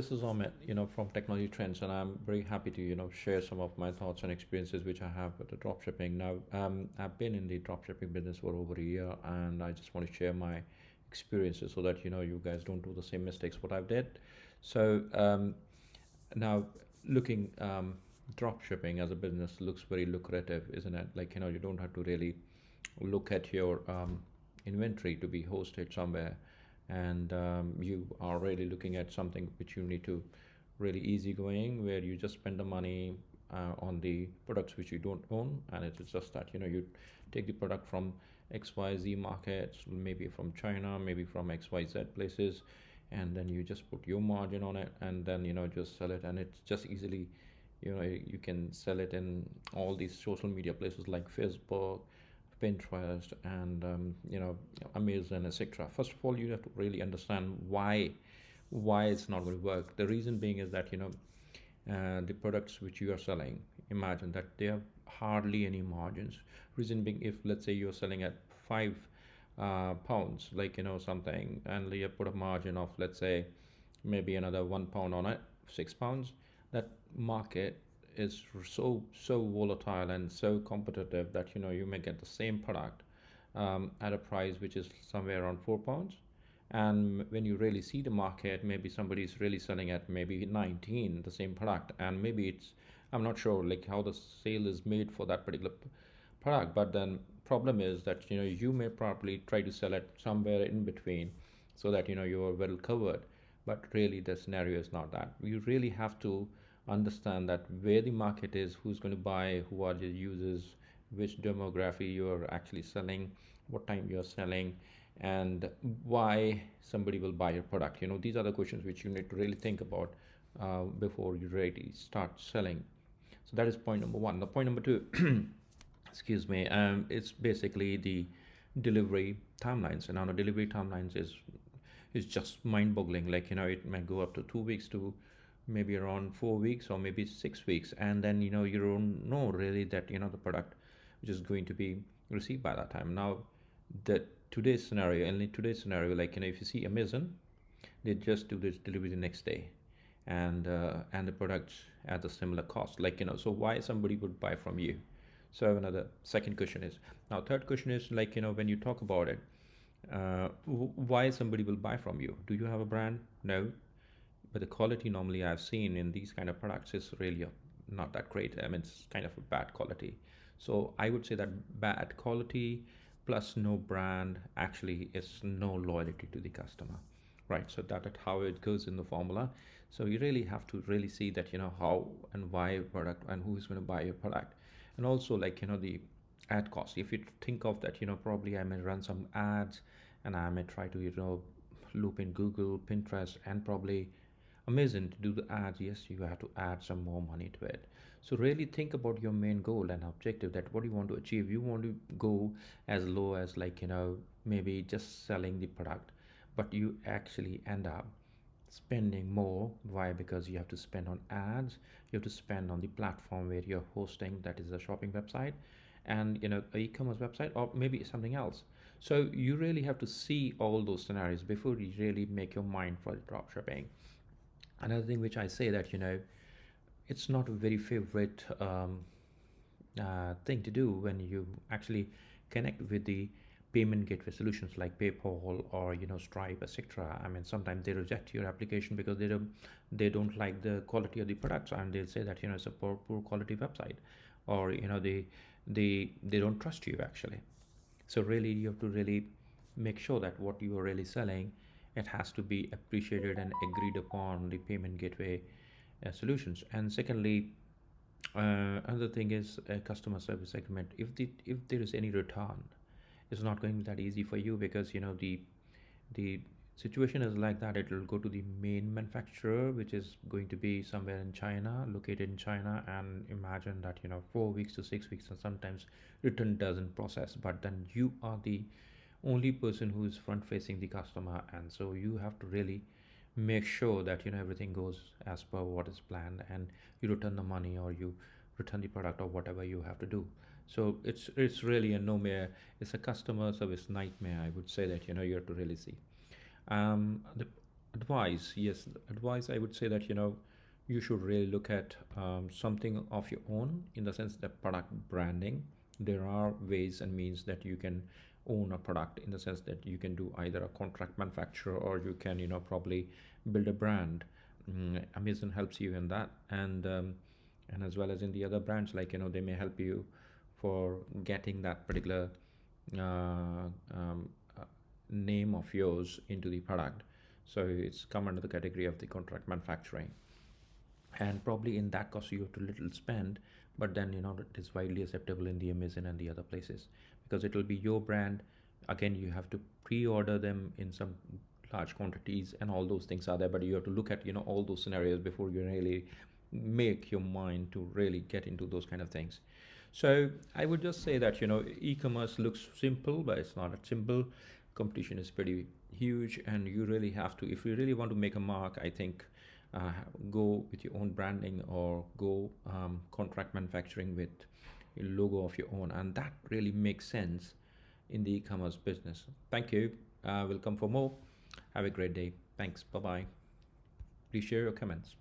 this is Amit, from Technology Trends, and I'm very happy to, share some of my thoughts and experiences which I have with the dropshipping. Now, I've been in the dropshipping business for over a year, and I just want to share my experiences so that, you guys don't do the same mistakes what I've did. So, now looking, dropshipping as a business looks very lucrative, isn't it? Like, you don't have to really look at your inventory to be hosted somewhere, and you are really looking at something which you need to really easygoing, where you just spend the money on the products which you don't own, and it's just that you take the product from XYZ markets, maybe from China, maybe from XYZ places, and then you just put your margin on it, and then just sell it, and it's just easily you can sell it in all these social media places like Facebook, Pinterest, and Amazon, etc. First of all, you have to really understand why it's not going to work. The reason being is that the products which you are selling, imagine that they have hardly any margins. Reason being, if let's say you're selling at 5 pounds, like something, and you put a margin of, let's say, maybe another 1 pound on it, 6 pounds, that market is so volatile and so competitive that you may get the same product at a price which is somewhere around 4 pounds, and when you really see the market, maybe somebody is really selling at maybe 19 the same product, and maybe it's, I'm not sure like how the sale is made for that particular product, but then problem is that you may probably try to sell it somewhere in between, so that you are well covered. But really the scenario is not that. You really have to understand that where the market is, who's going to buy, who are the users, which demography you're actually selling, what time you're selling, and why somebody will buy your product. These are the questions which you need to really think about before you really start selling. So that is point number one. The point number two, excuse me, it's basically the delivery timelines. And on the delivery timelines is just mind-boggling. Like it might go up to 2 weeks to maybe around 4 weeks, or maybe 6 weeks, and then you don't know really that the product which is going to be received by that time. Now, the today's scenario, and in today's scenario, like if you see Amazon, they just do this delivery the next day, and the products at a similar cost. Like so why somebody would buy from you? So another second question is, now third question is, like when you talk about it, why somebody will buy from you? Do you have a brand? No. But the quality normally I've seen in these kind of products is really not that great. I mean, it's kind of a bad quality. So I would say that bad quality plus no brand actually is no loyalty to the customer, right? So that is how it goes in the formula. So you really have to really see that how and why a product, and who is going to buy your product. And also, like the ad cost, if you think of that, probably I may run some ads, and I may try to loop in Google, Pinterest, and probably Amazon to do the ads. Yes, you have to add some more money to it. So really think about your main goal and objective, that what do you want to achieve. You want to go as low as, like maybe just selling the product, but you actually end up spending more. Why? Because you have to spend on ads, you have to spend on the platform where you're hosting, that is a shopping website, and a e-commerce website, or maybe something else. So you really have to see all those scenarios before you really make your mind for the drop shipping. Another thing which I say that it's not a very favorite thing to do when you actually connect with the payment gateway solutions like PayPal or Stripe, etc. I mean, sometimes they reject your application because they don't like the quality of the products, and they'll say that it's a poor quality website, or they don't trust you actually. So really you have to really make sure that what you are really selling, it has to be appreciated and agreed upon the payment gateway solutions. And secondly, another thing is a customer service segment. If there is any return, it's not going to be that easy for you, because the situation is like that. It will go to the main manufacturer, which is going to be somewhere in China, located in China, and imagine that 4 weeks to 6 weeks, and sometimes return doesn't process. But then you are the only person who is front facing the customer, and so you have to really make sure that everything goes as per what is planned, and you return the money, or you return the product, or whatever you have to do. So it's really a nightmare. It's a customer service nightmare, I would say that you have to really see. The Advice, yes, advice. I would say that you should really look at something of your own, in the sense that product branding. There are ways and means that you can own a product, in the sense that you can do either a contract manufacturer, or you can probably build a brand. Amazon helps you in that, and as well as in the other brands, like they may help you for getting that particular uh, um, uh, name of yours into the product. So it's come under the category of the contract manufacturing, and probably in that cost you have to little spend, but then it is widely acceptable in the Amazon and the other places, because it will be your brand. Again, you have to pre-order them in some large quantities, and all those things are there, but you have to look at all those scenarios before you really make your mind to really get into those kind of things. So I would just say that e-commerce looks simple, but it's not that simple. Competition is pretty huge, and you really have to, if you really want to make a mark, I think, uh, go with your own branding, or go contract manufacturing with a logo of your own, and that really makes sense in the e-commerce business. Thank you. We'll come for more. Have a great day. Thanks. Bye bye. Please share your comments.